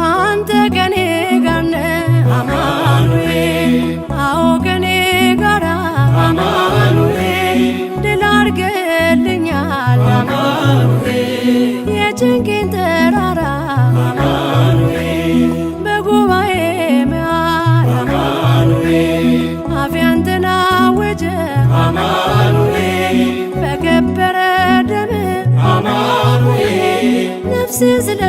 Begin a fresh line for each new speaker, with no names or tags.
አንተ ከኔ ጋር ነህ አማኑኤል አዎ ከኔ ጋራ አማኑኤል ድል አድርገልኛል አማኑኤል የጭንቄን ተራራ አማኑኤል በጉባኤ መሃል አማኑኤል አፌ አንተን አወጀ አማኑኤል በከበረ ደም አማኑኤል ነፍሴ ስለ